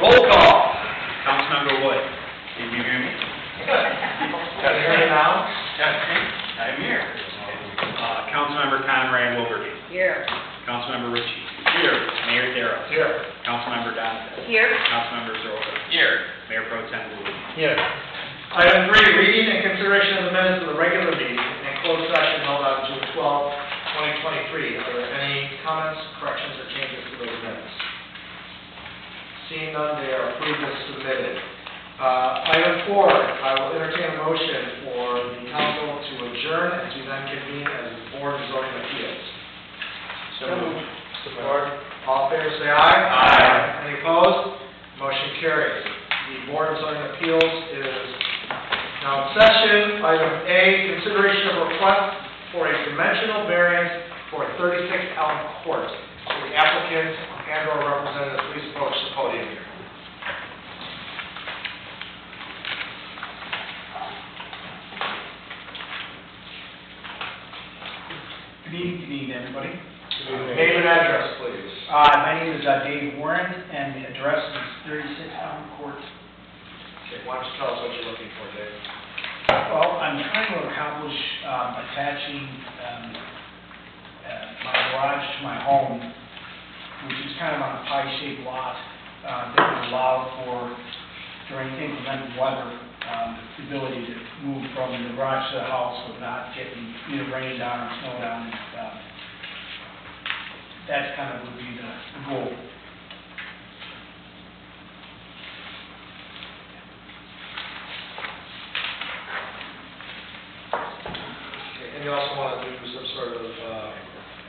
Roll call. Councilmember Wood. Can you hear me? Can you hear me now? I'm here. Councilmember Conrad Wilberty. Here. Councilmember Ritchie. Here. Mayor Darrow. Here. Councilmember Donovan. Here. Councilmember Zorba. Here. Mayor Pro Tem Bowie. Here. Item 3, reading and consideration of the minutes of the regular meeting and closed session held on June 12, 2023. Are there any comments, corrections, or changes to those minutes? Seeing none, they are approved as submitted. Item 4, I will entertain a motion for the council to adjourn and to then convene as the Board of Zoning Appeals. So moved. Support. All in favor, say aye. Aye. Any opposed? Motion carries. The Board of Zoning Appeals is now in session. Item A, consideration of request for a dimensional variance for 36 Elm Court. The applicant and/or representative, please approach the podium here. Good evening, everybody. Name and address, please. My name is Dave Warren, and the address is 36 Elm Court. Okay, why don't you tell us what you're looking for, Dave? Well, I'm trying to accomplish attaching my garage to my home, which is kind of on a pie-shaped lot that would allow for, during inclement weather, the ability to move from the garage to the house without getting either rain down or snow down. That kind of would be the goal. Okay, and you also want to do some sort of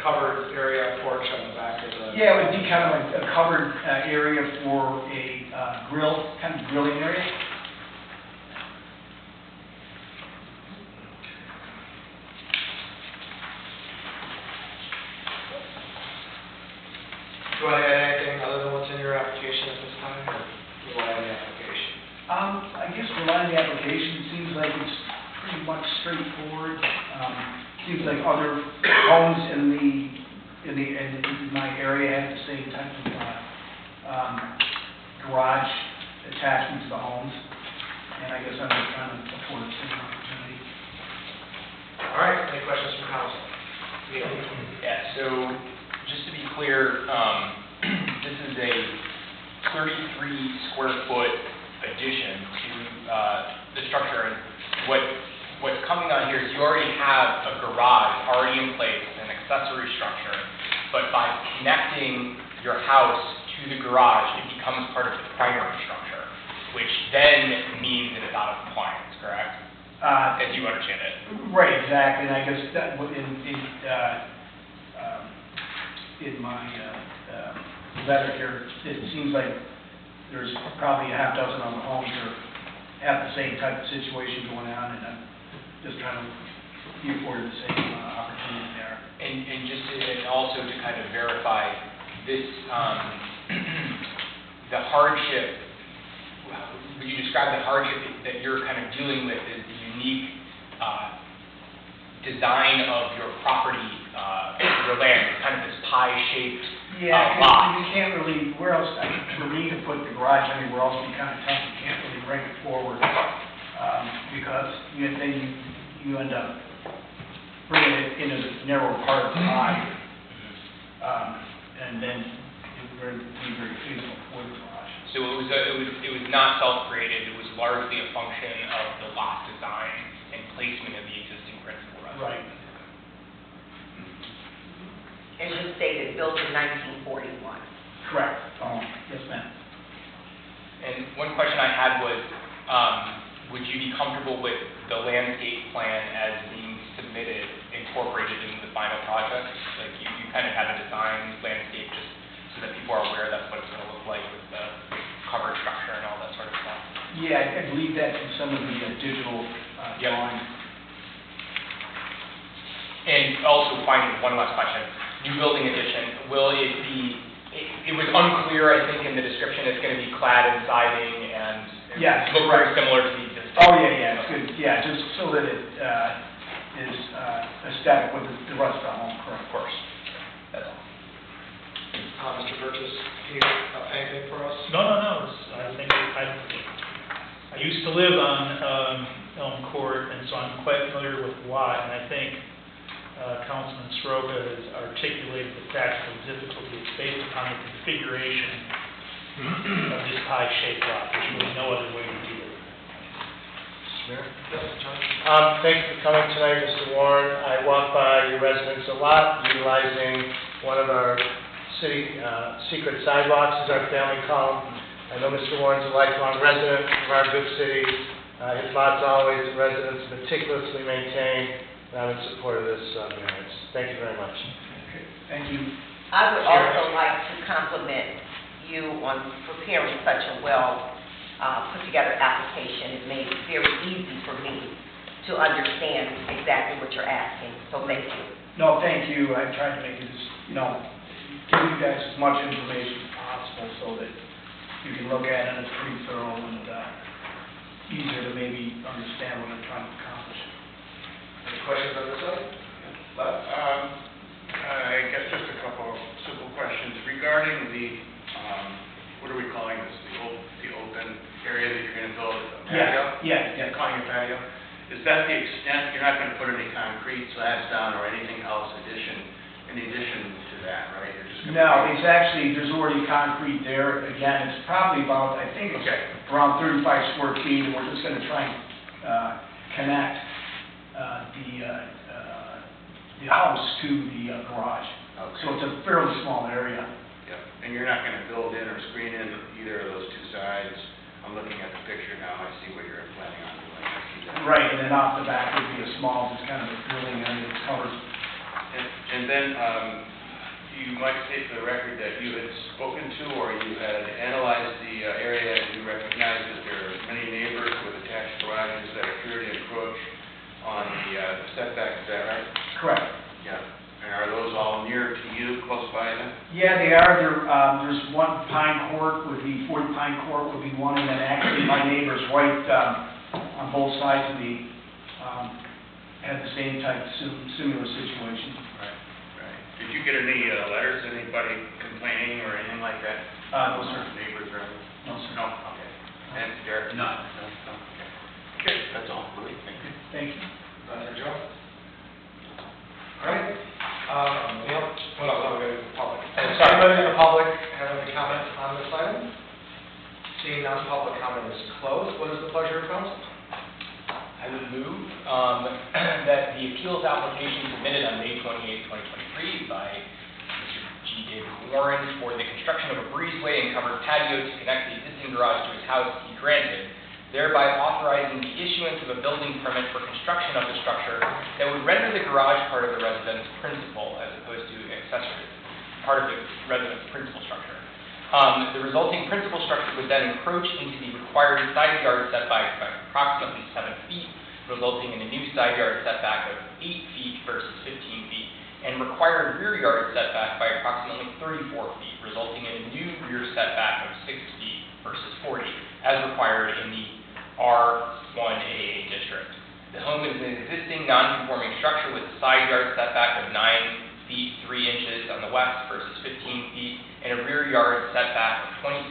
covered area porch on the back of the... Yeah, it would be kind of like a covered area for a grill, kind of grilling area. Do you want to add anything other than what's in your application at this time, or rely on the application? I guess relying on the application, it seems like it's pretty much straightforward. Seems like other homes in my area have the same type of garage attachment to the homes, and I guess I'm just trying to afford the same opportunity. All right, any questions from council? Yeah, so just to be clear, this is a 33 square foot addition to the structure, and what's coming on here is you already have a garage already in place, an accessory structure, but by connecting your house to the garage, it becomes part of the primary structure, which then means that it's out of compliance, correct? As you understand it. Right, exactly, and I guess that in my letter here, it seems like there's probably a half dozen other homes that have the same type of situation going on, and I'm just trying to be afforded the same opportunity there. And also to kind of verify this, the hardship, would you describe the hardship that you're kind of dealing with as the unique design of your property, your land, kind of this pie-shaped lot? You can't really, where else, for me to put the garage anywhere else would be kind of tough. You can't really bring it forward because then you end up bringing it into the narrow part of the lot, and then it would be very feasible for the garage. So it was not self-created. It was largely a function of the lot design and placement of the existing principal residence. Right. And you stated built in 1941. Correct. Yes, ma'am. And one question I had was, would you be comfortable with the landscape plan as being submitted, incorporated into the final project? Like you kind of had a design landscape just so that people are aware that's what it's going to look like with the covered structure and all that sort of stuff. Yeah, I believe that's in some of the digital drawings. And also, finally, one last question. New building addition, will it be, it was unclear, I think, in the description, it's going to be clad in siding and Yes, look very similar to the existing. Oh, yeah, it's good. Yeah, just so that it is aesthetic with the rest of the home, correct? Of course. That's all. Mr. Burgess, anything for us? No. It's used to live on Elm Court, and so I'm quite familiar with the lot, and I think Councilman Soroka has articulated the practical difficulties based upon the configuration of this pie-shaped lot. There's really no other way to do it. Thank you for coming tonight, Mr. Warren. I walk by your residence a lot, utilizing one of our city secret sidewalks as our family call them. I know Mr. Warren's a lifelong resident of our good city. His lot's always in residence, meticulously maintained, and I'm in support of this variance. Thank you very much. Thank you. I would also like to compliment you on preparing such a put-together application. It made it very easy for me to understand exactly what you're asking, so thank you. No, thank you. I tried to make it, give you guys as much information as possible so that you can look at it, and it's pretty thorough and easier to maybe understand what I'm trying to accomplish. Any questions on this side? I guess just a couple of simple questions regarding the, what are we calling this, the open area that you're going to build a patio? Yeah. You're calling it patio? Is that the extent, you're not going to put any concrete slabs down or anything else in addition to that, right? You're just gonna No, it's actually, there's already concrete there. Again, it's probably about, I think it's around 35 square feet, and we're just going to try and connect the house to the garage. Okay. So it's a fairly small area. Yep, and you're not going to build in or screen in either of those two sides. I'm looking at the picture now, I see what you're planning on doing. I see that. Right, and then off the back would be a small, just kind of a drilling area that's covered. And then, you might state for the record that you had spoken to or you had analyzed the area and you recognize that there are many neighbors with attached garages that appear to encroach on the setback, is that right? Correct. Yeah. And are those all near to you, close by them? Yeah, they are. There's one Pine Court, 40 Pine Court would be one, and then actually my neighbor's right on both sides of me had the same type of similar situation. Right. Did you get any letters, anybody complaining or anything like that? No, sir. Neighbors or anything? No, sir. No? Okay. And Derek? No. Okay, that's all, really, thank you. Thank you. Dr. Joe? All right. What else? I'll go to the public. Does anybody in the public have any comments on this item? Seeing none, public comment is closed. What is the pleasure of council? I would move that the appeals application submitted on May 28, 2023 by Mr. G. David Warren for the construction of a breezeway and covered patio to connect the existing garage to his house be granted, thereby authorizing the issuance of a building permit for construction of the structure that would render the garage part of the residence principal as opposed to accessory, part of the residence principal structure. The resulting principal structure would then encroach into the required side yard setback by approximately 7 feet, resulting in a new side yard setback of 8 feet versus 15 feet, and required rear yard setback by approximately 34 feet, resulting in a new rear setback of 6 feet versus 40, as required in the R1AA district. The home is an existing non-conforming structure with a side yard setback of 9 feet 3 inches on the west versus 15 feet, and a rear yard setback of 27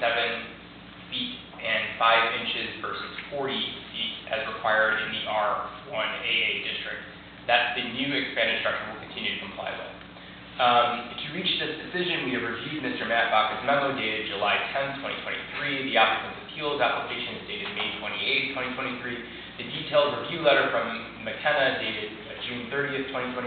feet and 5 inches versus 40 feet as required in the R1AA district. That the new expanded structure will continue to comply with. To reach this decision, we have reviewed Mr. Matt Baca's memo dated July 10, 2023. The applicant's appeals application is dated May 28, 2023. The detailed review letter from McKenna dated June 30th, 2023,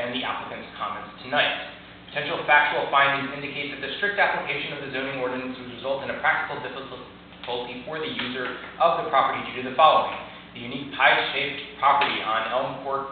and the applicant's comments tonight. Potential factual findings indicate that the strict application of the zoning ordinance would result in a practical difficulty for the user of the property due to the following. The unique pie-shaped property on the Elm Court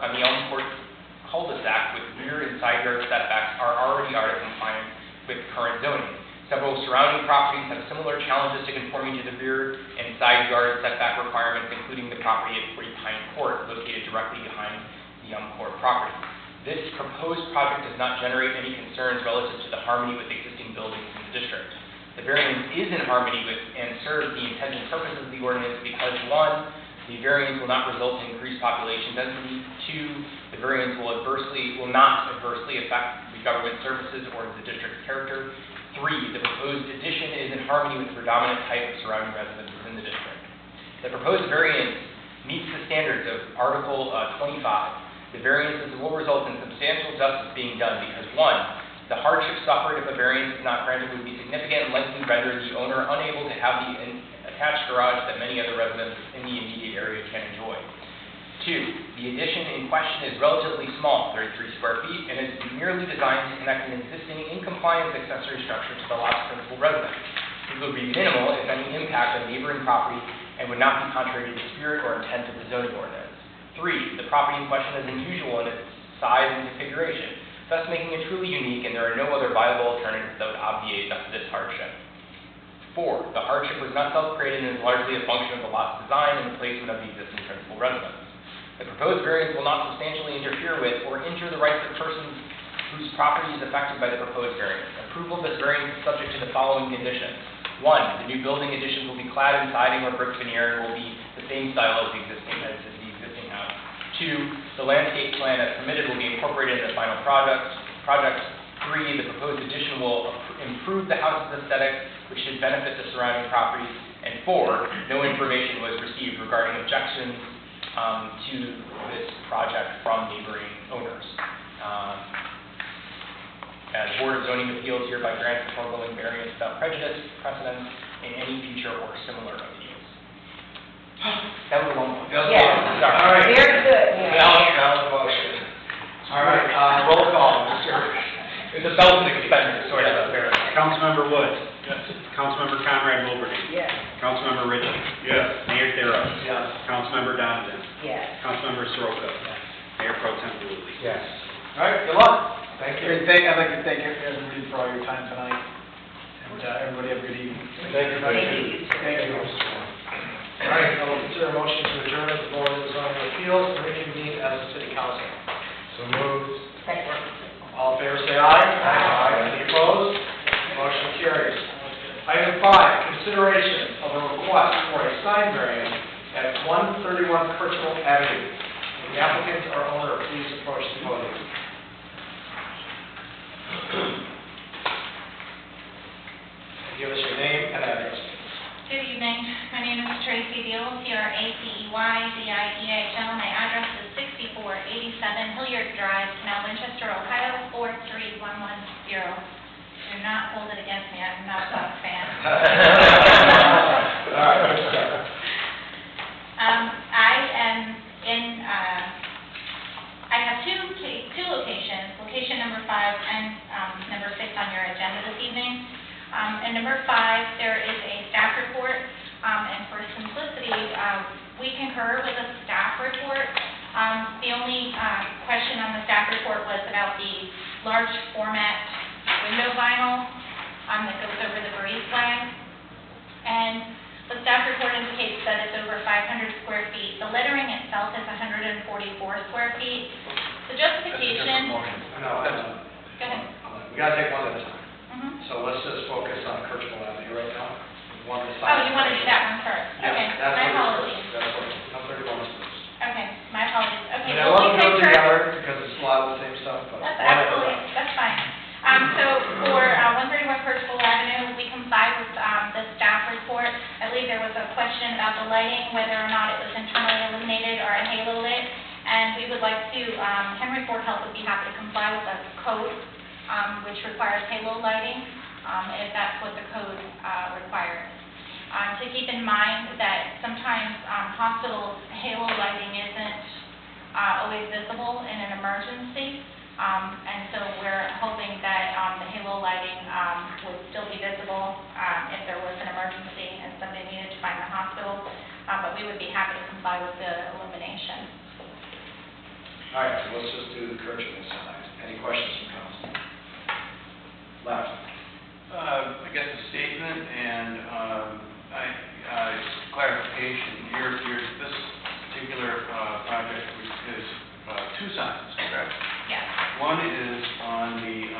cul-de-sac with rear and side yard setbacks are already out of compliance with current zoning. Several surrounding properties have similar challenges to conforming to the rear and side yard setback requirements, including the property at 40 Pine Court, located directly behind the Elm Court property. This proposed project does not generate any concerns relative to the harmony with existing buildings in the district. The variance is in harmony with and serves the intended purpose of the ordinance because 1, the variance will not result in increased population density. 2, the variance will not adversely affect the government services or the district's character. 3, the proposed addition is in harmony with the predominant type of surrounding residences in the district. The proposed variance meets the standards of Article 25. The variances will result in substantial justice being done because, one, the hardship suffered if a variance is not granted would be significant and likely render the owner unable to have the attached garage that many other residents in the immediate area can enjoy. Two, the addition in question is relatively small, 33 square feet, and is merely designed to connect an existing in-compliance accessory structure to the lot's principal residence. It would be minimal, if any, impact on neighboring property and would not be contrary to the spirit or intent of the zoning ordinance. Three, the property in question is unusual in its size and configuration, thus making it truly unique, and there are no other viable alternatives that would obviate this hardship. Four, the hardship was not self-created and is largely a function of the lot's design and the placement of the existing principal residence. The proposed variance will not substantially interfere with or injure the rights of persons whose property is affected by the proposed variance. Approval of this variance is subject to the following conditions. One, the new building additions will be clad in siding or brick veneer and will be the same style as the existing house. Two, the landscape plan as permitted will be incorporated in the final project. Three, the proposed addition will improve the house's aesthetic, which should benefit the surrounding properties. And four, no information was received regarding objections to this project from neighboring owners. The Board of Zoning Appeals hereby grants the foregoing variance without prejudice, precedence in any future or similar appeals. That was a long one. Yes. Sorry. All right. Very good. Valid motion. All right, roll call, Mr. It's a belt and suspenders, sort of a variance. Councilmember Woods. Yes. Councilmember Conrad Wilbrady. Yes. Councilmember Ritchie. Yes. Mayor Theros. Yes. Councilmember Donovan. Yes. Councilmember Soroka. Mayor Pro Tem Dooley. Yes. All right, good luck. Thank you. I'd like to thank everybody for all your time tonight, and everybody have a good evening. Thank you. Thank you. Thank you. All right, now we'll consider a motion to adjourn the Board of Zoning Appeals and reconvene as the City Council. So moved. Second. All in favor, say aye. Aye. Any opposed? Motion carries. Item 5, consideration of a request for a sign variance at 131 Kirchhoff Avenue. The applicant or owner, please approach the podium. Give us your name and address. Good evening. My name is Tracy Deal, TRACEYDIEHL. My address is 6487 Hilliard Drive, Canal, Winchester, Ohio, 43110. Do not hold it against me. I'm not a Bucs fan. All right, let's start. I have two locations, location number 5 and number 6 on your agenda this evening. And number 5, there is a staff report, and for simplicity, we concur with the staff report. The only question on the staff report was about the large format window vinyl that goes over the breezeway. And the staff report indicates that it's over 500 square feet. The lettering itself is 144 square feet. The justification... No, Go ahead. we gotta take one at a time. Mhm. So let's just focus on Kirchhoff Avenue right now. One at a Oh, time. you want to do that one first? Yeah, Okay, that's my what apologies. it's first. That's what, 131 is first. Okay, my apologies. Okay, I well, love we to go concur. together because it's a lot of the same stuff, but That's one at a absolutely, time. that's fine. So for 131 Kirschville Avenue, we comply with the staff report. I believe there was a question about the lighting, whether or not it was internally illuminated or a halo lit. And we would like to, Henry Ford Health would be happy to comply with the code, which requires halo lighting, if that's what the code requires. To keep in mind that sometimes hospital halo lighting isn't always visible in an emergency. And so we're hoping that the halo lighting would still be visible if there was an emergency and somebody needed to find the hospital. But we would be happy to comply with the illumination. All right, so let's just do the Kirchhoff side. Any questions from council? Left. I guess a statement and clarification. This particular project is 2 signs, correct? Yes. One is on the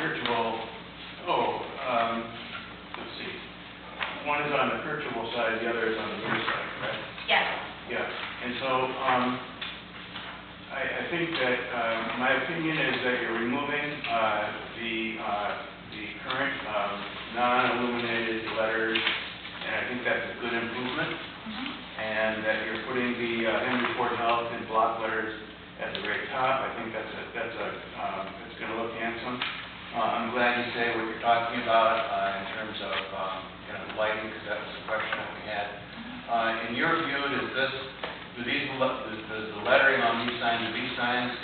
Kirchhoff. Let's see. One is on the Kirchhoff side, the other is on the other side, correct? Yes. Yeah. And so I think that my opinion is that you're removing the current non-illuminated letters, and I think that's a Henry Ford Health in block letters at the very top. I think it's going to look handsome. I'm glad you say what you're talking about in terms of lighting, because that was a question that we had. In your view, does the lettering on these signs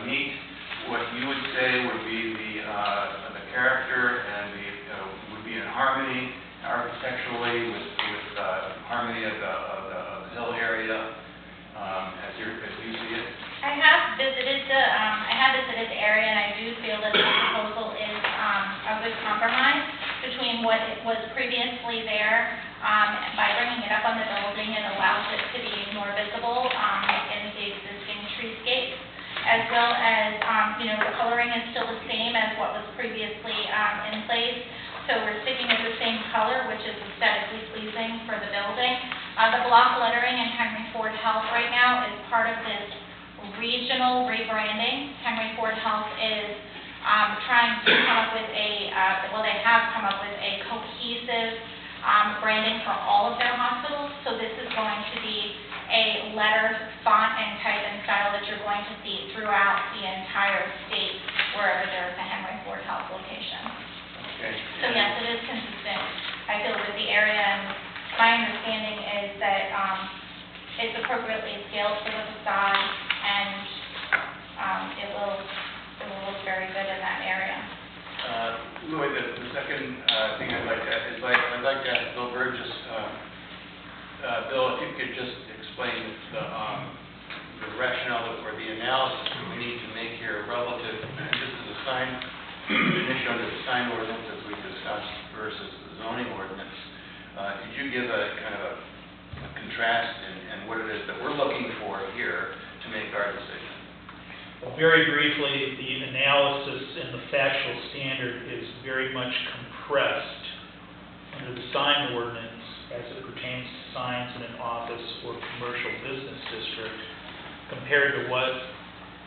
meet what you would say would be the character and would be in harmony architecturally with harmony of the hill area as you see it? I have visited the area, and I do feel that the proposal is a good compromise between what was previously there. By bringing it up on the building, it allows it to be more visible in the existing treescape, as well as, the coloring is still the same as what was previously in place. So we're sticking with the same color, which is aesthetically pleasing for the building. The block lettering in Henry Ford Health right now is part of this regional rebranding. Henry Ford Health is trying to come up with they have come up with a cohesive branding for all of their hospitals. So this is going to be a letter, font, and type and style that you're going to see throughout the entire state wherever there is a Henry Ford Health location. Okay. So yes, it is consistent. I feel with the area, and my understanding is that it's appropriately scaled for the facade, and it will look very good in that area. Louis, the second thing I'd like to ask is I'd like to ask Bill Burgess. Bill, if you could just explain the rationale or the analysis that we need to make here relative, and this is a sign, an issue under the sign ordinance as we discussed versus the zoning ordinance. Could you give a kind of a contrast and what it is that we're looking for here to make our decision? Well, very briefly, the analysis and the factual standard is very much compressed under the sign ordinance as it pertains to signs in an office or commercial business district compared to what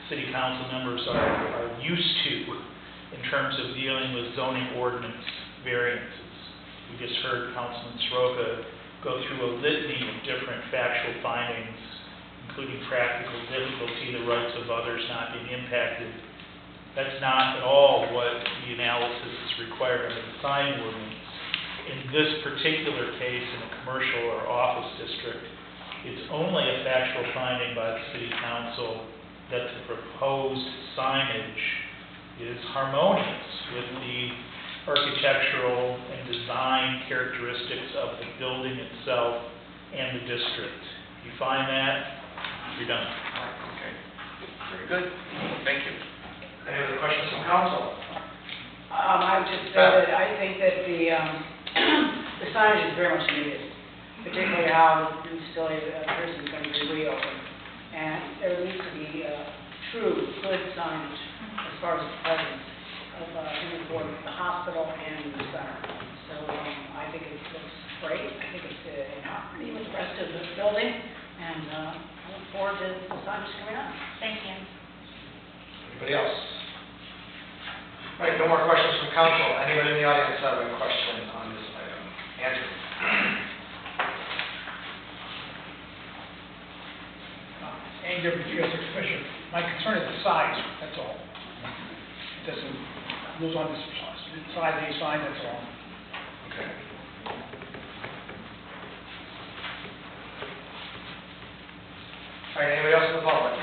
city council members are used to in terms of dealing with zoning ordinance variances. We just heard Councilman Soroka go through a litany of different factual findings, including practical difficulty, the rights of others not being impacted. That's not at all what the analysis is required under the sign ordinance. In this particular case, in a commercial or office district, it's only a factual finding by the city council that the proposed signage is harmonious with the architectural and design characteristics of the building itself and the district. If you find that, you're done. Okay. Very good. Thank you. Any other questions from council? I would just say that I think that the signage is very much needed, particularly how the facility person is going to be reopened. And there needs to be true good signage as far as the presence of the hospital and the center. So I think it looks great. I think it's in harmony with the rest of the building, and I look forward to the signage coming up. Thank you. Anybody else? All right, no more questions from council. Anyone in the audience have a question on this item? Andrew? Andrew, Fields, Commissioner. My concern is the size, that's all. It doesn't lose on the size of the sign, that's all. Okay. All right, anybody else in the public?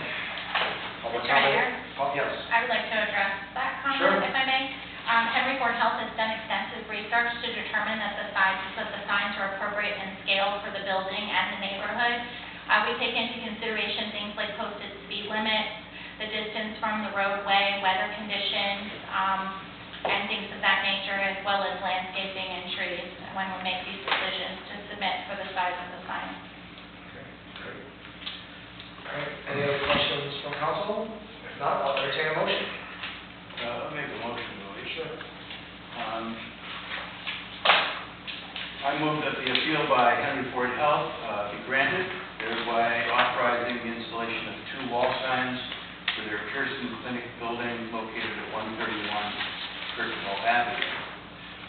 Public Mr. Mayor? Oh, yes. I would like to address that comment, Sure. if I may. Henry Ford Health has done extensive research to determine that the sizes of the signs are appropriate in scale for the building and the neighborhood. We take into consideration things like posted speed limit, the distance from the roadway, weather conditions, and things of that nature, as well as landscaping and trees when we make these decisions to submit for the size of the sign. Okay, great. All right, any other questions from council? If not, I'll entertain a motion. I'll make a motion, Louis. Sure. I move that the appeal by Henry Ford Health be granted, thereby authorizing the installation of 2 wall signs for their Pearson Clinic building located at 131 Kirkendall Avenue.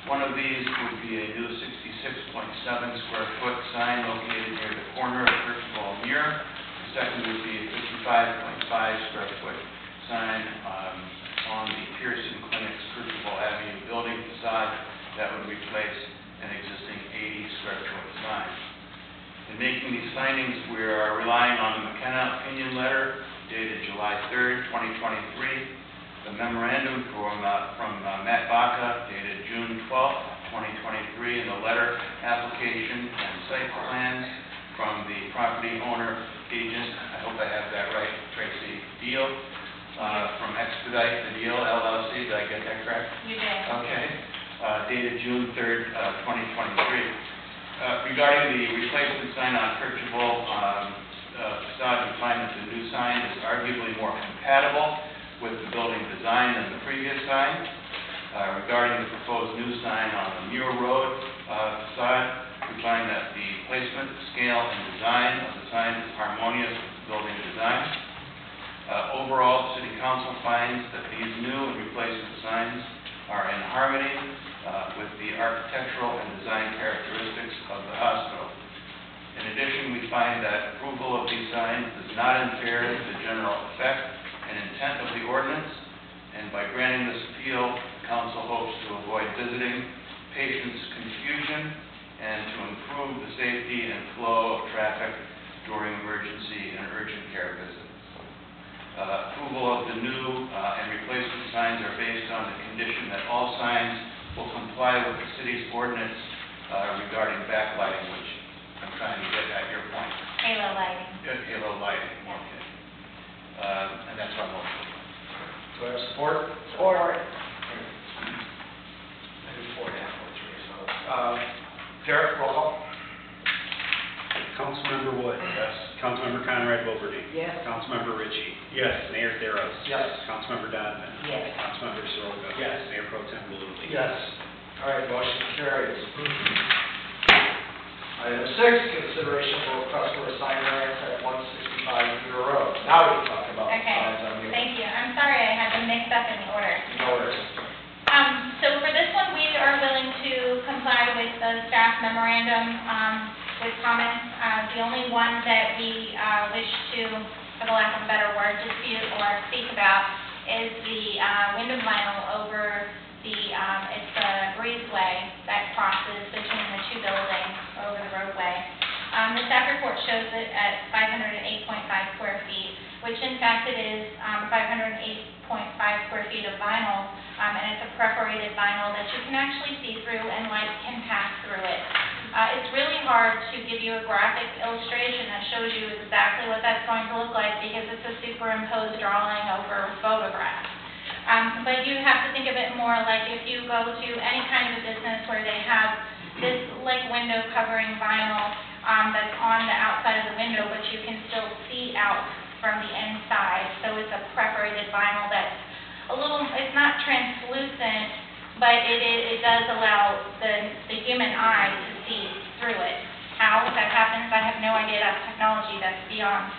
One of these would be a new 66.7 square foot sign located near the corner of Kirkendall and Muir. The second would be a 55.5 square foot sign on the Pearson Clinic's Kirchhoff Avenue building facade that would replace an existing 80 square foot sign. In making these findings, we are relying on the McKenna opinion letter dated July 3rd, 2023, the memorandum from Matt Baca dated June 12th, 2023, and the letter, application, and site plans from the property owner agent, I hope I have that right, Tracy Deal, from Expedite the Deal LLC. Did I get that correct? You did. Okay. Dated June 3rd, 2023. Regarding the replacement sign on Kirchhoff facade, we find that the new sign is arguably more compatible with the building design than the previous sign. Regarding the proposed new sign on the Muir Road facade, we find that the placement, scale, and design of the sign is harmonious with the building design. Overall, the City Council finds that these new and replacement signs are in harmony with the architectural and design characteristics of the hospital. In addition, we find that approval of these signs does not impair the general effect and intent of the ordinance, and by granting this appeal, the Council hopes to avoid visiting patients' confusion and to improve the safety and flow of traffic during emergency and urgent care visits. Approval of the new and replacement signs are based on the condition that all signs will comply with the city's ordinance regarding backlighting, which I'm trying to get at your point. Halo lighting. Halo lighting, okay. And that's our motion. Do I have support? Or, I do 4 and 3, so. Derek, roll call. Councilmember Wood. Yes. Councilmember Conrad Wilberding. yes. Councilmember Ritchie. Yes. Mayor Theros. Yes. Councilmember Donovan. Yes. Councilmember Soroka. Yes. Mayor Pro Tem Maloney. Yes. All right, motion carries. Item 6, consideration for request for a sign variance at 165 Muir Road. Now we can talk about Okay, signs on Muir. thank you. I'm sorry I had them mixed up in the order. No worries. So for this one, we are willing to comply with the staff memorandum with comments. The only one that we wish to, for the lack of a better word, dispute or speak about is the window vinyl over the, it's the breezeway that crosses between the two buildings over the roadway. The staff report shows it at 508.5 square feet, which in fact it is 508.5 square feet of vinyl, and it's a perforated vinyl that you can actually see through and light can pass through it. It's really hard to give you a graphic illustration that shows you exactly what that's going to look like because it's a superimposed drawing over photograph. But you have to think of it more like if you go to any kind of a business where they have this like window covering vinyl that's on the outside of the window, but you can still see out from the inside. So it's a perforated vinyl that's a little, it's not translucent, but it does allow the human eye to see through it. How that happens, I have no idea. That's technology that's beyond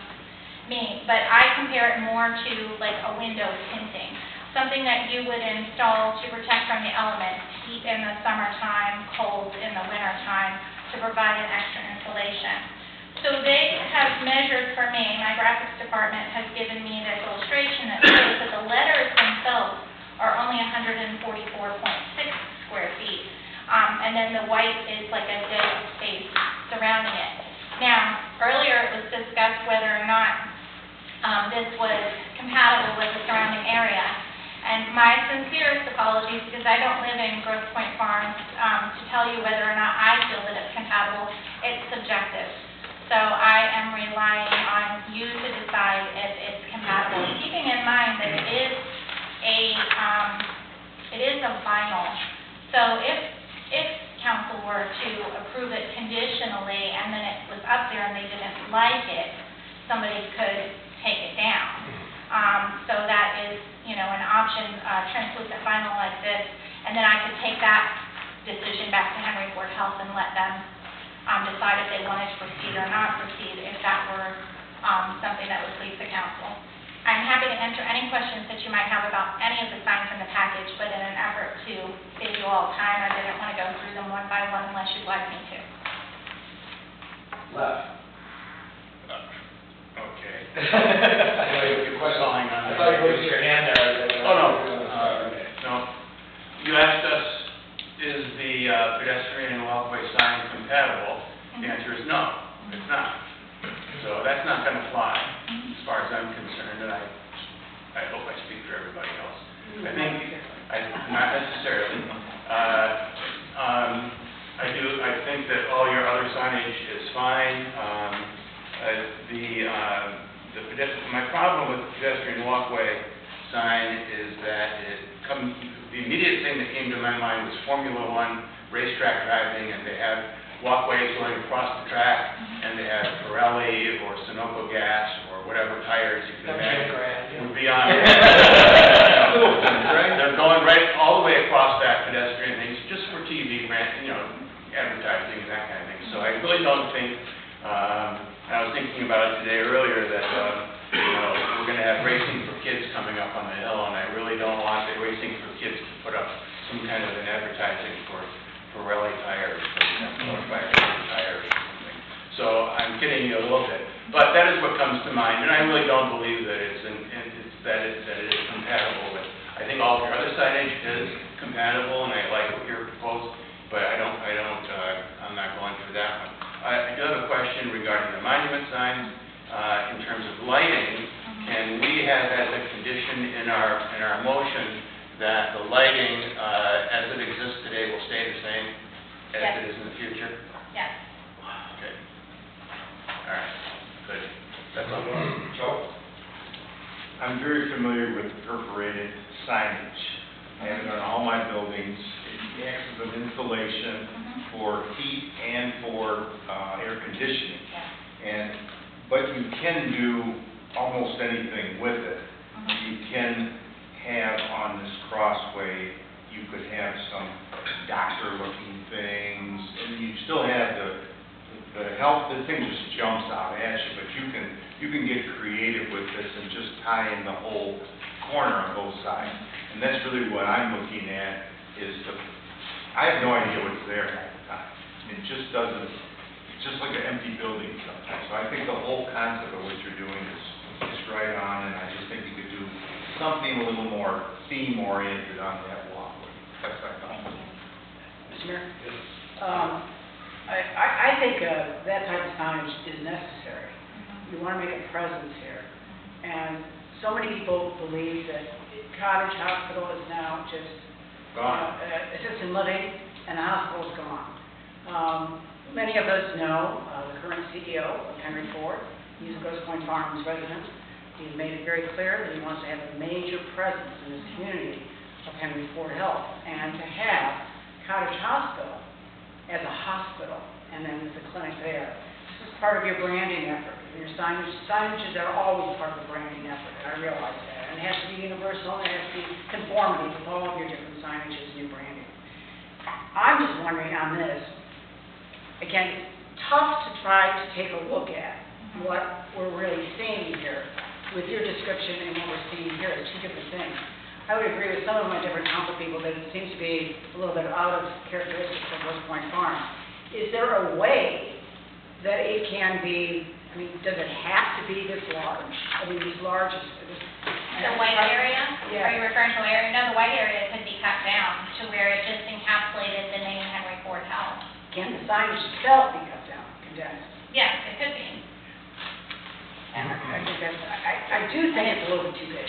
me. But I compare it more to like a window tinting, something that you would install to protect from the elements, heat in the summertime, cold in the wintertime, to provide an extra insulation. So they have measured for me, my graphics department has given me this illustration that shows that the letters themselves are only 144.6 square feet. And then the white is like a dead space surrounding it. Now, earlier it was discussed whether or not this was compatible with the surrounding area. And my sincerest apologies, because I don't live in Grosse Pointe Farms, to tell you whether or not I feel that it's compatible. It's subjective. So I am relying on you to decide if it's compatible, keeping in mind that it is a vinyl. So if council were to approve it conditionally and then it was up there and they didn't like it, somebody could take it down. So that is, you know, an option, translucent vinyl like this, and then I could take that decision back to Henry Ford Health and let them decide if they wanted to proceed or not proceed, if that were something that would please the council. I'm happy to answer any questions that you might have about any of the signs in the package, but in an effort to save you all time, I didn't want to go through them one by one unless you'd like me to. Left. Okay, Your question. I thought you raised your hand there. Oh, no. No. You asked us, is the pedestrian walkway sign compatible? The answer is no, it's not. So that's not going to fly, as far as I'm concerned, and I hope I speak for everybody else. Not necessarily. I think that all your other signage is fine. My problem with the pedestrian walkway sign is that the immediate thing that came to my mind was Formula One racetrack driving, and they have walkways going across the track, and they have Pirelli or Sunoco gas or whatever tires you can imagine would be on it. They're going right all the way across that pedestrian thing, just for TV, advertising and that kind of thing. So I really don't think, I was thinking about it today earlier, that we're going to have racing for kids coming up on the hill, and I really don't want the racing for kids to put up some kind of an advertising for Pirelli tires, for example, or Firestone tires or something. So I'm kidding you a little bit, but that is what comes to mind, and I really don't believe that it is compatible with. I think all of your other signage is compatible, and I like what you're proposing, but I'm not going for that one. I do have a question regarding the monument signs. In terms of lighting, can we have as a condition in our motion that the lighting as it exists today will stay the same as it is in the future? Yes. Okay. All right. Good. That's all. Joe? I'm very familiar with perforated signage. I have it on all my buildings. It acts as an insulation for heat and for air conditioning. But you can do almost anything with it. You can have on this crossway, you could have some doctor-looking things, and you still have the help. The thing just jumps out at you, but you can get creative with this and just tie in the whole corner on both sides. And that's really what I'm looking at. I have no idea what's there half the time. It just doesn't. It's just like an empty building sometimes. So I think the whole concept of what you're doing is right on, and I just think you could do something a little more theme-oriented on that walkway. That's my thought. Mr. Mayor? I think that type of signage is necessary. You want to make a presence here. And so many people believe that Cottage Hospital is now just assisted living, and the hospital is gone. Many of us know the current CEO of Henry Ford. He's a Grosse Pointe Farms resident. He's made it very clear that he wants to have a major presence in this community of Henry Ford Health. And to have Cottage Hospital as a hospital, and then with the clinic there, this is part of your branding effort. Your signages are always part of the branding effort, and I realize that. And it has to be universal, and it has to be conformity with all of your different signages and your branding. I'm just wondering on this, again, tough to try to take a look at what we're really seeing here with your description and what we're seeing here are two different things. I would agree with some of my different council people that it seems to be a little bit out of characteristics of Grosse Pointe Farm. Is there a way that it can be, does it have to be this large? These large, The white area? Yeah. Are you referring to area? No, the white area could be cut down to where it just encapsulated the name Henry Ford Health. Can the signage itself be cut down, condensed? Yes, it could be. I do think it's a little bit too big.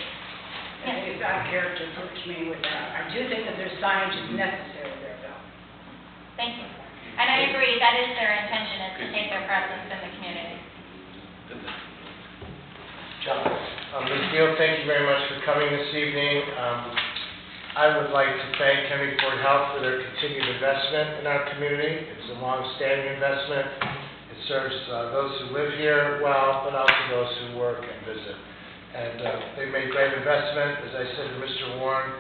Yes. It's out of character for the community with that. I do think that there's signage is necessary there, though. Thank you. And I agree, that is their intention, is to take their presence in the community. John? Ms. Neal, thank you very much for coming this evening. I would like to thank Henry Ford Health for their continued investment in our community. It's a long-standing investment. It serves those who live here well, but also those who work and visit. And they've made great investment. As I said to Mr. Warren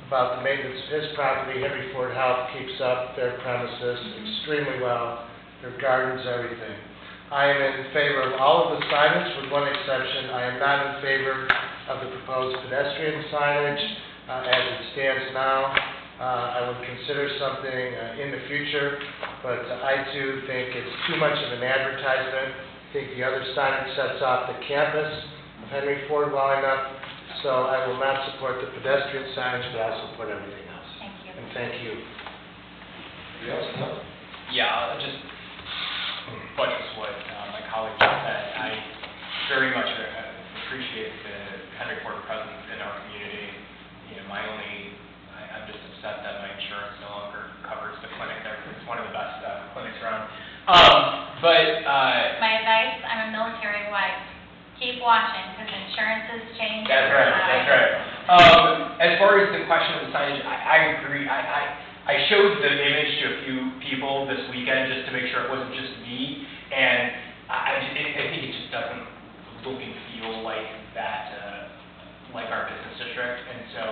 about the maintenance of his property, Henry Ford Health keeps up their premises extremely well, their gardens, everything. I am in favor of all of the signage with one exception. I am not in favor of the proposed pedestrian signage as it stands now. I would consider something in the future, but I too think it's too much of an advertisement. I think the other signage sets off the campus of Henry Ford well enough, so I will not support the pedestrian signage, but I'll support everything else. Thank you. And thank you. Anybody else? No? Yeah, I'll just buttress what my colleague just said. I very much appreciate the Henry Ford presence in our community. You know, I'm just upset that my insurance no longer covers the clinic there, because it's one of the best clinics around. My advice, I'm a military wife, keep watching, because insurances change. That's right. As far as the question of the signage, I agree. I showed the image to a few people this weekend just to make sure it wasn't just me, and I think it just doesn't look and feel like that, like our business district, and so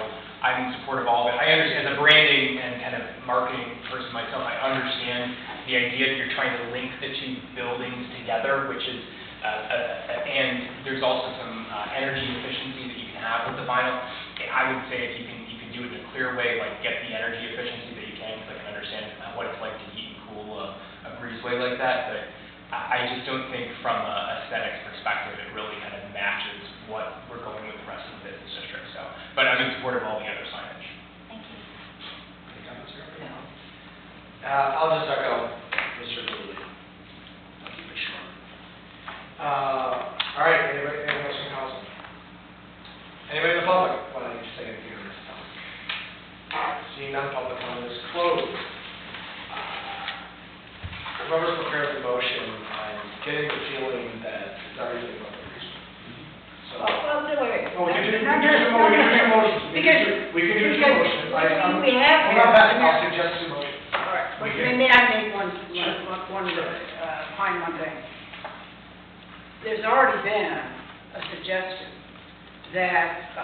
I'm in support of all of it. I understand, as a branding and kind of marketing person myself, I understand the idea that you're trying to link the two buildings together, which is, and there's also some energy efficiency that you can have with the vinyl. I would say if you can do it in a clear way, like get the energy efficiency that you can, because I can understand what it's like to heat and cool a breezeway like that, but I just don't think from an aesthetics perspective it really kind of matches what we're going with the rest of the business district. So, but I'm in support of all the other signage. Thank you. Any comments here? No. I'll just echo Mr. Dooley. I'll keep it short. All right, anything else from council? Anybody in the public want to say anything on this topic? Seeing none, public comment is closed. Whoever's prepared the motion, I'm getting the feeling that it's everything but the reason. So. Well, wait. Oh, we can do two motions. Because. We can do two motions. We have. Hold on, Beth, I'll suggest two motions. All right, but We can- may I make one thing? There's already been a suggestion that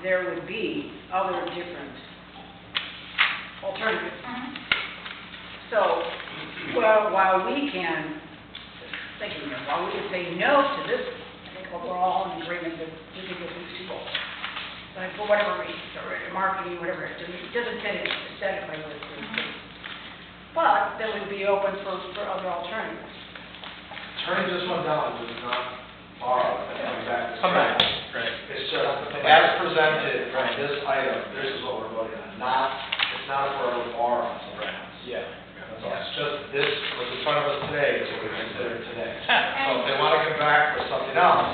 there would be other different alternatives. So, well, while we can say no to this, I think we're all in agreement that we could get these two goals. Like, for whatever reason, or marketing, whatever, it doesn't fit in aesthetically with this. But that would be open for other alternatives. Turning this one down does not borrow and come back. Come back, right. It's just, as presented, right, this item, this is what we're voting on, it's not for a bar on something else. Yeah. That's all. It's just, this, what's in front of us today is what we consider today. So if they want to come back for something else,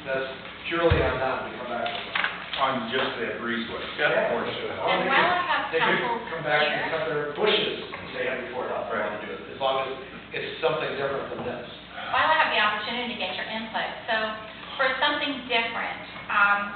that's purely on them, we come back with it. On just that breezeway. Yeah. Or should. Or And they while could- I have They could council come back and here- cut their bushes and say Henry Ford Health, they want to do it, as long as it's something different than this. While I have the opportunity to get your input, so for something different,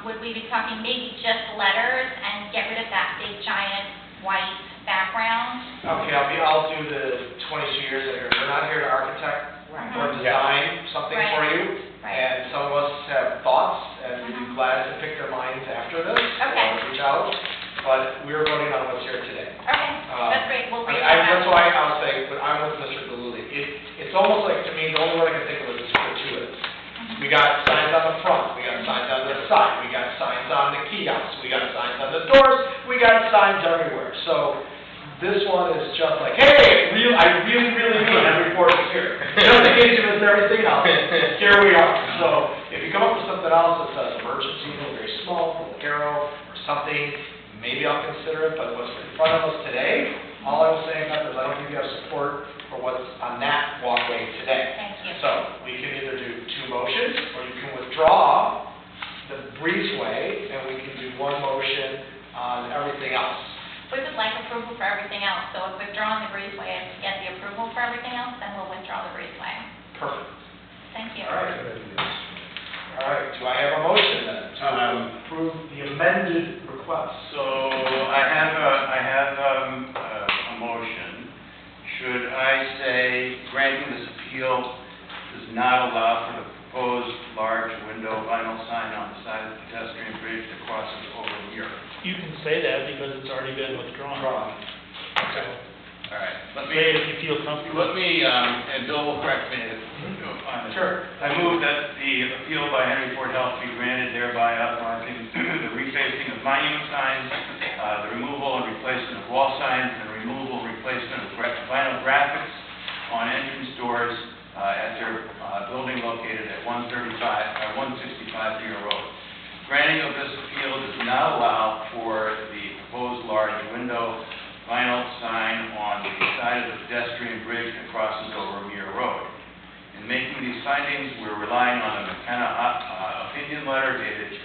would we be talking maybe just letters and get rid of that big giant white background? Okay, I'll do the 22 years that we're not here to architect Right. or design something for Right. you. Right. And some of us have thoughts, and we'd be glad to pick their minds after this. Okay. Or reach out, but we're voting on what's here today. Okay, that's great, we'll read That's that. why I'll say, but I'm with Mr. Galuli. It's almost like, to me, the only way I can think of it is gratuitous. We got signs on the front, we got signs on the side, we got signs on the kiosks, we got signs on the doors, we got signs everywhere. So this one is just like, hey, I really need Henry Ford is here. Just in case it was everything else, here we are. So if you come up with something else that says emergency, very small, little arrow, or something, maybe I'll consider it, but what's in front of us today, all I was saying about is I don't think you have support for what's on that walkway today. Thank you. So we can either do two motions, or you can withdraw the breezeway, and we can do one motion on everything else. We would like approval for everything else, so if withdrawing the breezeway is to get the approval for everything else, then we'll withdraw the breezeway. Perfect. Thank you. All right. All right, do I have a motion then to approve the amended request? So I have a motion. Should I say granting this appeal does not allow for the proposed large window vinyl sign on the side of the pedestrian bridge that crosses over here? You can say that because it's already been withdrawn. Okay. All right, let Say it me, if you feel comfortable. and Bill will correct me if I'm Sure. I move that the appeal by Henry Ford Health be granted, thereby authorizing the refacing of monument signs, the removal and replacement of wall signs, and the removal and replacement of vinyl graphics on entrance doors at their building building located at 165 Deer Road. Granting of this appeal does not allow for the proposed large window vinyl sign on the side of the pedestrian bridge that crosses over Muir Road. In making these findings, we're relying on a McKenna opinion letter dated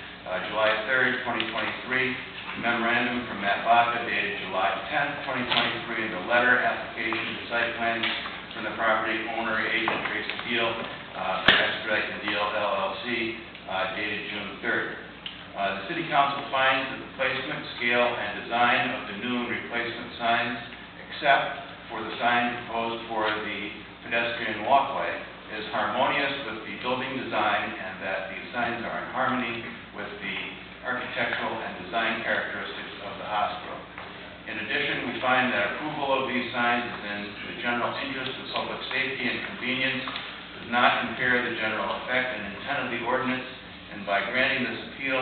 July 3rd, 2023, memorandum from Matt Baca dated July 10th, 2023, and the letter application to site plans from the property owner agent Tracy Deal, Expedite the Deal LLC, dated June 3rd. The City Council finds that the placement, scale, and design of the new and replacement signs, except for the sign proposed for the pedestrian walkway, is harmonious with the building design and that these signs are in harmony with the architectural and design characteristics of the hospital. In addition, we find that approval of these signs is in the general interest of public safety and convenience, does not impair the general effect and intent of the ordinance, and by granting this appeal,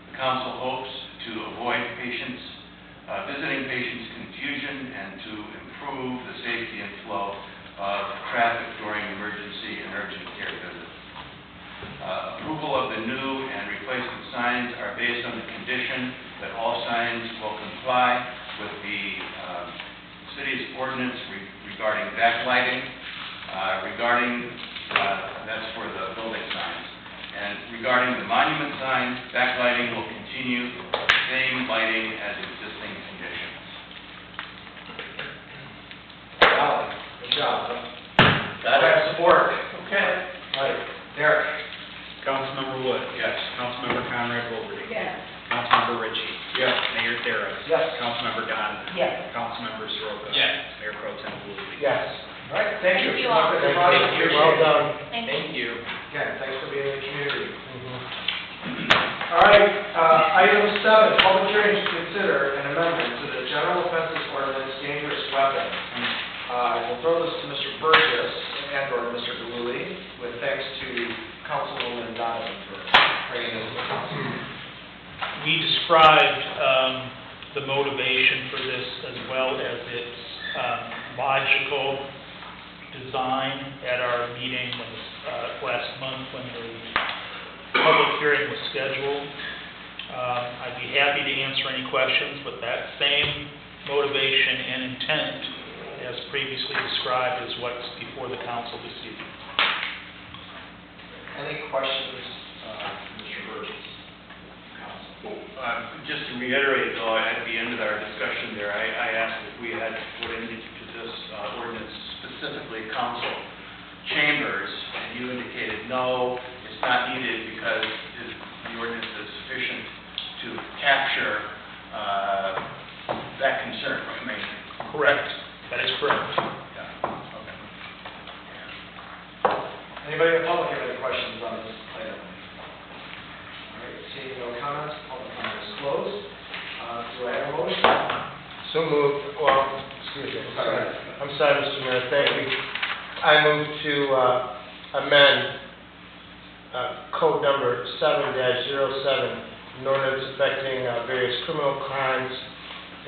the council hopes to avoid visiting patients' confusion and to improve the safety and flow of traffic during emergency and urgent care visits. Approval of the new and replacement signs are based on the condition that all signs will comply with the city's ordinance regarding backlighting, that's for the building signs. And regarding the monument signs, backlighting will continue the same lighting as existing conditions. Wow, good job. That has support. Okay. Right. Derek? Councilmember Wood. Yes. Councilmember Conrad Wilbur. Yes. Councilmember Ritchie. Yes. Mayor Terra. Yes. Councilmember Donovan. Yes. Councilmember Soroka. Yes. Mayor Pro Tem Luby. Yes. All right, thank you. Thank you all. Good Thank luck. you. Appreciate Well it. done. Thank you. Again, thanks for being in the community. Mhm. All right, item 7, public hearing to consider an amendment to the general offenses ordinance, dangerous weapons. I will throw this to Mr. Burgess and/or Mr. Galuli, with thanks to Councilwoman Donovan for bringing this to the council. We described the motivation for this as well as its logical design at our meeting last month when the public hearing was scheduled. I'd be happy to answer any questions, but that same motivation and intent, as previously described, is what's before the council this evening. Any questions, Mr. Burgess? Just to reiterate, though, at the end of our discussion there, I asked if we had put into this ordinance specifically council chambers, and you indicated no, it's not needed because the ordinance is sufficient to capture that concern, right? Correct. That is correct. Yeah, okay. Anybody in the public have any questions on this item? All right, seeing no comments, public comment is closed. Do I have a motion? So moved, well, excuse me, I'm sorry, Mr. Mayor, thank you. I move to amend code number 7-07, an ordinance affecting various criminal crimes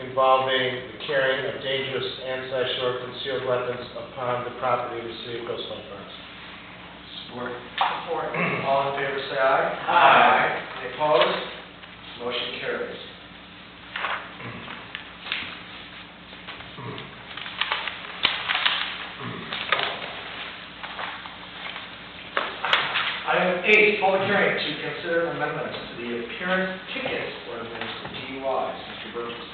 involving the carrying of dangerous and/or concealed weapons upon the property of the city of Grosse Pointe Farms. Support. Support. All in favor, say aye. Aye. Any opposed? Motion carries. Item 8, public hearing to consider amendments to the appearance ticket ordinance for DUIs. Mr. Burgess.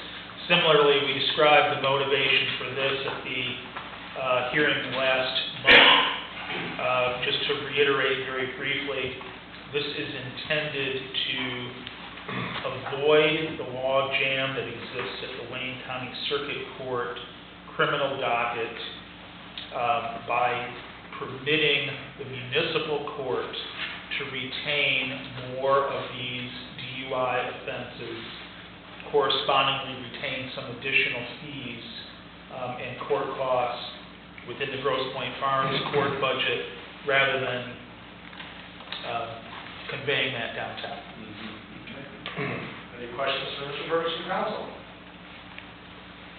Similarly, we described the motivation for this at the hearing last month. Just to reiterate very briefly, this is intended to avoid the log jam that exists at the Wayne County Circuit Court criminal docket by permitting the municipal court to retain more of these DUI offenses, correspondingly retain some additional fees and court costs within the Grosse Pointe Farms court budget, rather than conveying that downtown. Any questions for Mr. Burgess from council?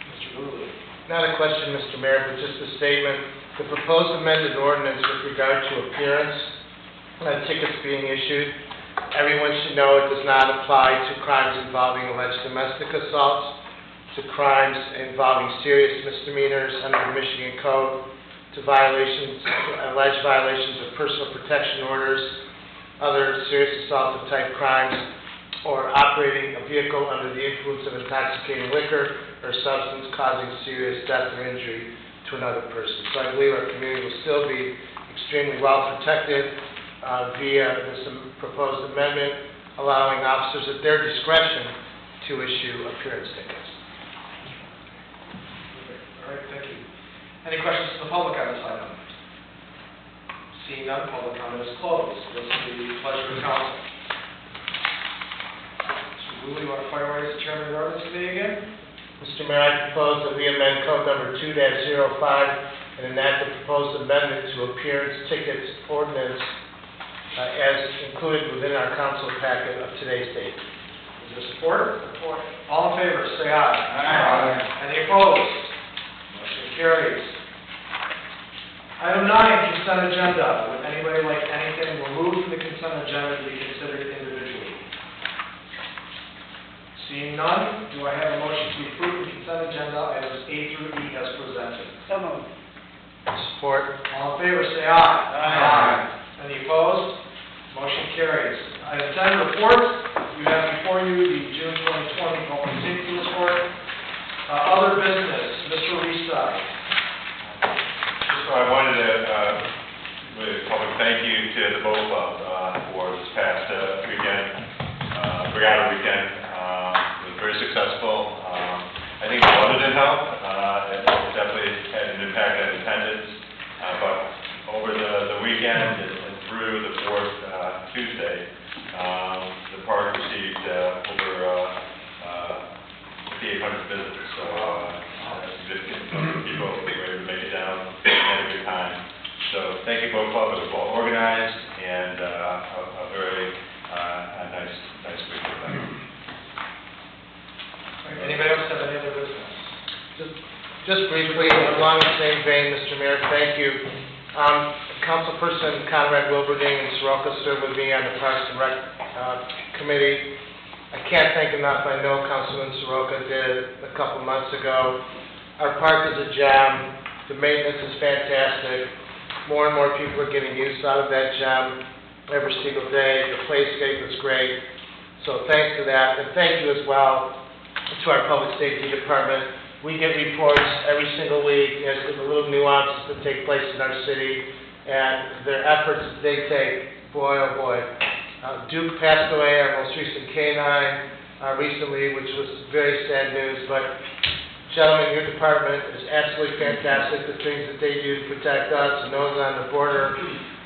Mr. Lulu. Not a question, Mr. Mayor, but just a statement. The proposed amended ordinance with regard to appearance tickets being issued. Everyone should know it does not apply to crimes involving alleged domestic assaults, to crimes involving serious misdemeanors under the Michigan Code, to alleged violations of personal protection orders, other serious assaultive type crimes, or operating a vehicle under the influence of intoxicating liquor or substance causing serious death or injury to another person. So I believe our community will still be extremely well protected via this proposed amendment, allowing officers at their discretion to issue appearance tickets. All right, thank you. Any questions from the public on this item? Seeing none, public comment is closed. This is the pleasure of council. Mr. Woolley, you want to fire away as chairman of the ordinance committee again? Mr. Mayor, I propose that we amend code number 2-05 and enact the proposed amendment to appearance tickets ordinance as included within our council packet of today's date. Is there support? Support. All in favor, say aye. Aye. Any opposed? Motion carries. Item 9, consent agenda. Would anybody like anything removed from the consent agenda to be considered individually? Seeing none, do I have a motion to approve the consent agenda items A through E as presented? So moved. Support. All in favor, say aye. Any opposed? Motion carries. Item 10, reports. You have before you the June 2020 public safety report. Other business, Mr. Reeside. So I wanted to, with a public thank you to the Boat Club for this past weekend, regatta weekend. It was very successful. I think the weather did help. It definitely had an impact on attendance. But over the weekend and through the fourth Tuesday, the park received over 5,800 visitors. So a significant number of people were able to make it down and had a good time. So thank you, Boat Club. It was well organized and a very nice weekend. Anybody else have any other business? Just briefly, along the same vein, Mr. Mayor, thank you. Councilperson Conrad Wilberding and Soroka served with me on the Parks and Rec Committee. I can't thank enough. I know Councilman Soroka did a couple months ago. Our park is a gem. The maintenance is fantastic. More and more people are getting use out of that gem every single day. The playscape is great. So thanks to that. And thank you as well to our Public Safety Department. We get reports every single week as to the little nuances that take place in our city and their efforts that they take. Boy, oh boy. Duke passed away, our most recent canine, recently, which was very sad news. But gentlemen, your department is absolutely fantastic. The things that they do to protect us and those on the border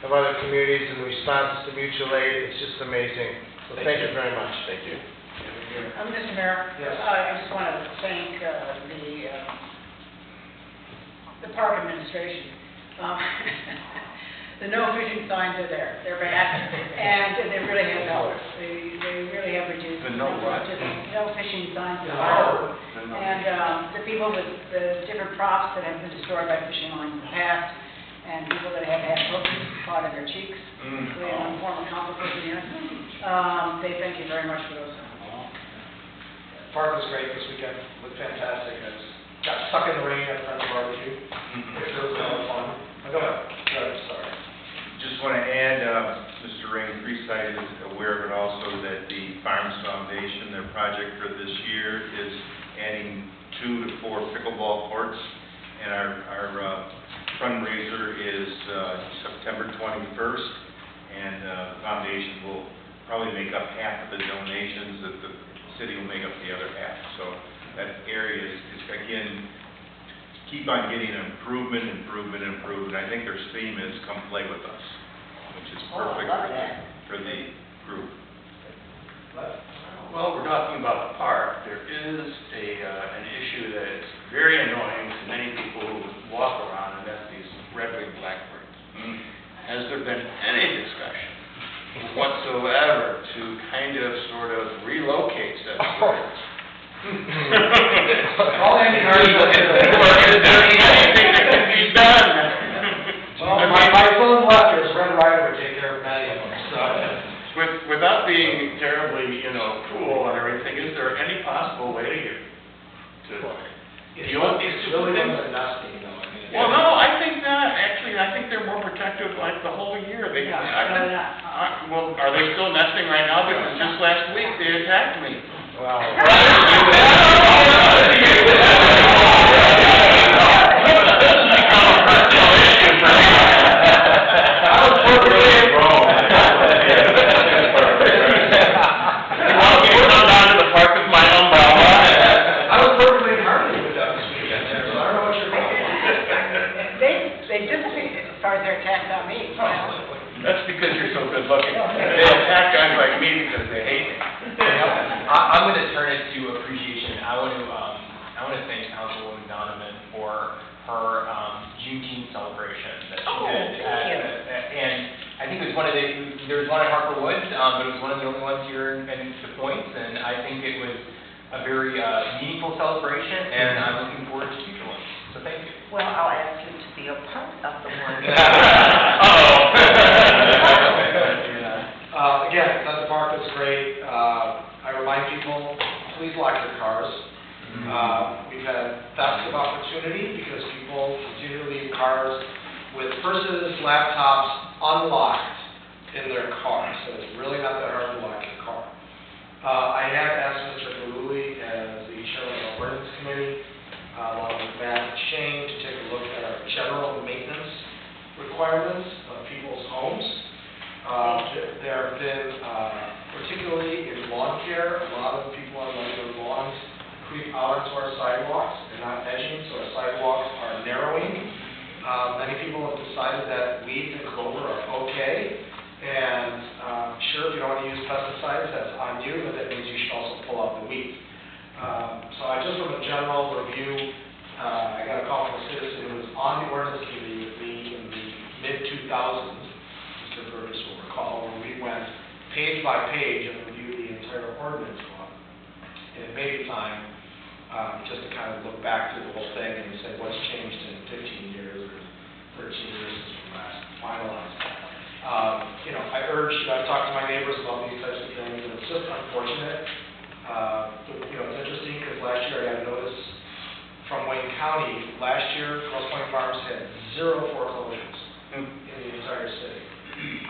of other communities in response to mutual aid, it's just amazing. So thank you very much. Thank you. Mr. Mayor? Yes. I just want to thank the park administration. The no fishing signs are there. They're bad, and they really have helped. They really have reduced. The no what? Just no fishing signs in the harbor. And the people with the different props that have been destroyed by fishing lines in the past, and people that have had hooks caught in their cheeks, including one former council person here, they thank you very much for those. Park was great this weekend. Looked fantastic. I got stuck in the rain at Friends Barbecue. It was a lot of fun. Go ahead. Go ahead, sorry. Just want to add, Mr. Rain Freeside is aware of it also, that the Farms Foundation, their project for this year is adding 2 to 4 pickleball courts, and our fundraiser is September 21st, and the foundation will probably make up half of the donations, that the city will make up the other half. So that area is again, keep on getting improvement. I think their theme is "Come play with us," which is perfect for the group. Well, we're talking about the park. There is an issue that is very annoying to many people who walk around, and that's these red-winged blackbirds. Has there been any discussion whatsoever to kind of sort of relocate such birds? All Andy Hardy Is there anything that can be done? Well, my son left here, Red Ryder would take care of many of them. cool and everything, is there any possible way to deal with these It's two really things? limited nesting, though. I mean, Well, no, I think not. Actually, I think they're more protective like the whole year. They, well, are they still nesting right now? Because just last week they attacked me. I was perfectly in harmony with that this weekend, there, so I don't know what you're talking about. They dissipated as far as their attacks on me. That's because you're so good looking. They attack guys like me because they hate me. I'm going to turn it to appreciation. I want to thank Councilwoman Donovan for her Juneteenth celebration that she did. Thank you. And I think it was there was one at Harper Woods, but it was one of the only ones here in the Points, and I think it was a very meaningful celebration, and I'm looking forward to future ones. So thank you. Well, I'll ask you to be a part of the one. Again, Central Park is great. I remind people, please lock your cars. We've had thefts of opportunity because people continue to leave cars with purses, laptops unlocked in their car. So it's really not that hard to lock your car. I have asked Mr. Galuli, as the chairman of the ordinance committee, along with Matt Shane, to take a look at our general maintenance requirements of people's homes. There have been, particularly in lawn care, a lot of people are letting their lawns creep out into our sidewalks and not edging, so our sidewalks are narrowing. Many people have decided that weeds and clover are okay, and sure, if you don't want to use pesticides, that's on you, but that means you should also pull out the weeds. So I just from a general review, I got a call from a citizen who was on the ordinance committee with me in the mid-2000s, Mr. Burgess will recall, when we went page by page and reviewed the entire ordinance book. And it may be time just to kind of look back through the whole thing and say what's changed in 15 years or 13 years since we last finalized that. I urge, I've talked to my neighbors about these types of things, and it's just unfortunate. It's interesting because last year I got a notice from Wayne County. Last year, Grosse Pointe Farms had 0 foreclosures in the entire city.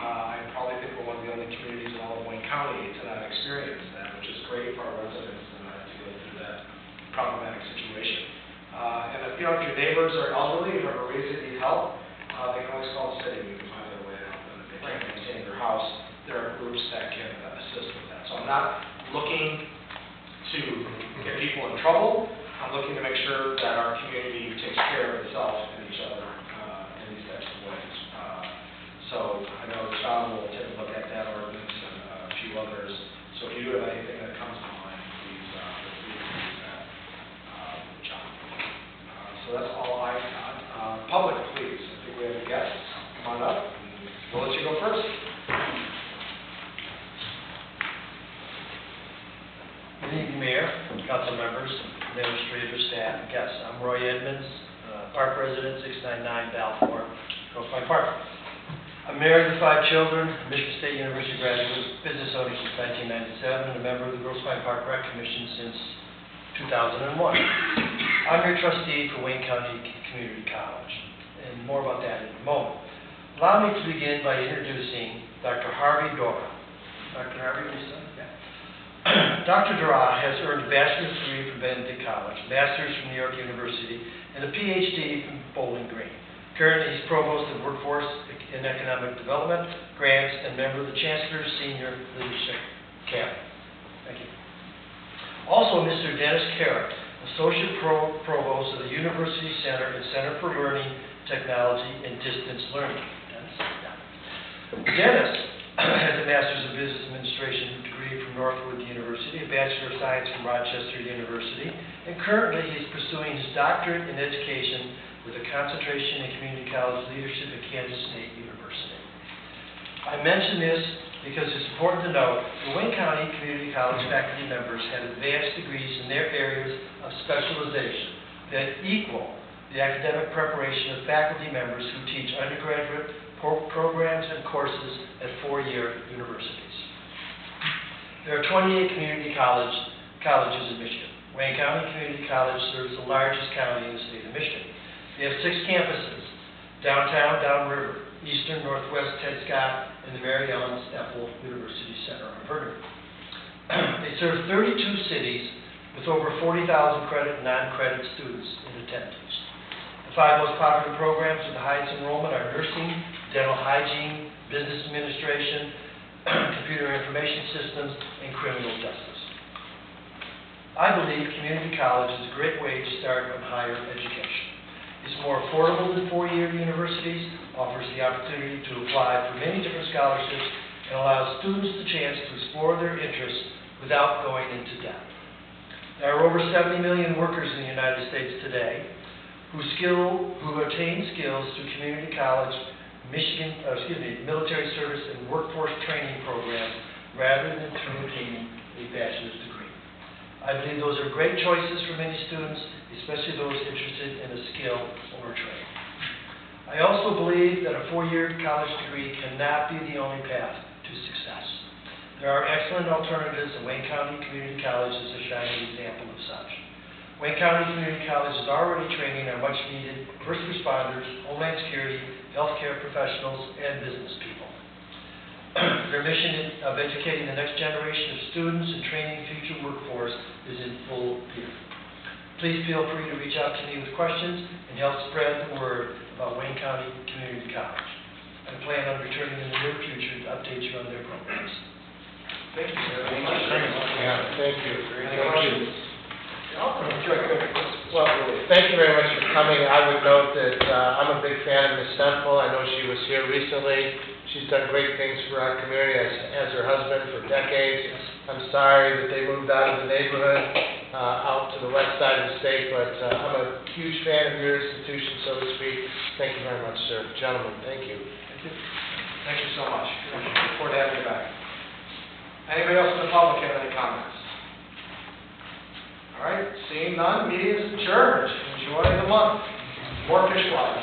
I probably think we're one of the only communities in all of Wayne County to not experience that, which is great for our residents to not have to go through that problematic situation. And if your neighbors are elderly and have a reason to need help, they can always call the city. We can find a way to help them if they can't maintain their house. There are groups that can assist with that. So I'm not looking to get people in trouble. I'm looking to make sure that our community takes care of itself and each other in these types of ways. So I know John will take a look at that ordinance and a few others. So if you do have anything that comes to mind, please feel free to use that, John. So that's all I got. Public, please. I think we have a guest. Come on up. We'll let you go first. Good evening, Mayor, council members, administrators, staff, and guests. I'm Roy Edmonds, park resident, 699 Balfour, Grosse Pointe Park. I'm married with 5 children, Michigan State University graduate, business owner since 1997, and a member of the Grosse Pointe Park Rec Commission since 2001. I'm your trustee for Wayne County Community College, and more about that in a moment. Allow me to begin by introducing Dr. Harvey Dora. Dr. Harvey, Lisa? Dr. Dora has earned a bachelor's degree from Benedict College, a master's from New York University, and a PhD from Bowling Green. Currently, he's provost of Workforce and Economic Development, grants, and member of the Chancellor's Senior Leadership Cabinet. Thank you. Also, Mr. Dennis Carrick, Associate Provost of the University Center and Center for Learning, Technology, and Distance Learning. Dennis has a Master's of Business Administration degree from Northwood University, a Bachelor of Science from Rochester University, and currently he's pursuing his doctorate in education with a concentration in community college leadership at Kansas State University. I mention this because it's important to note that Wayne County Community College faculty members have advanced degrees in their areas of specialization that equal the academic preparation of faculty members who teach undergraduate programs and courses at 4-year universities. There are 28 community colleges in Michigan. Wayne County Community College serves the largest county in the state of Michigan. They have 6 campuses: downtown, downriver, eastern, northwest, Ted Scott, and the Mary Ellen Sneffel University Center on Vernon. They serve 32 cities with over 40,000 credit and non-credit students in attendance. The 5 most popular programs with the highest enrollment are nursing, dental hygiene, business administration, computer information systems, and criminal justice. I believe community college is a great way to start on higher education. It's more affordable than 4-year universities, offers the opportunity to apply for many different scholarships, and allows students the chance to explore their interests without going into debt. There are over 70 million workers in the United States today who obtain skills through community college, military service, and workforce training programs rather than through obtaining a bachelor's degree. I believe those are great choices for many students, especially those interested in a skill or trade. I also believe that a 4-year college degree cannot be the only path to success. There are excellent alternatives, and Wayne County Community College is a shining example of such. Wayne County Community College is already training our much-needed first responders, homeland security, healthcare professionals, and business people. Their mission of educating the next generation of students and training the future workforce is in full view. Please feel free to reach out to me with questions and help spread the word about Wayne County Community College. I plan on returning in the near future to update you on their programs. Thank you very much. Yeah, thank you. Any questions? Well, thank you very much for coming. I would note that I'm a big fan of Ms. Stemple. I know she was here recently. She's done great things for our community as her husband for decades. I'm sorry that they moved out of the neighborhood out to the west side of the state, but I'm a huge fan of your institution, so to speak. Thank you very much, sir. Gentlemen, thank you. Thank you so much. Look forward to having you back. Anybody else in the public have any comments? All right, seeing none, meeting is adjourned. Enjoy the month. More fish flies.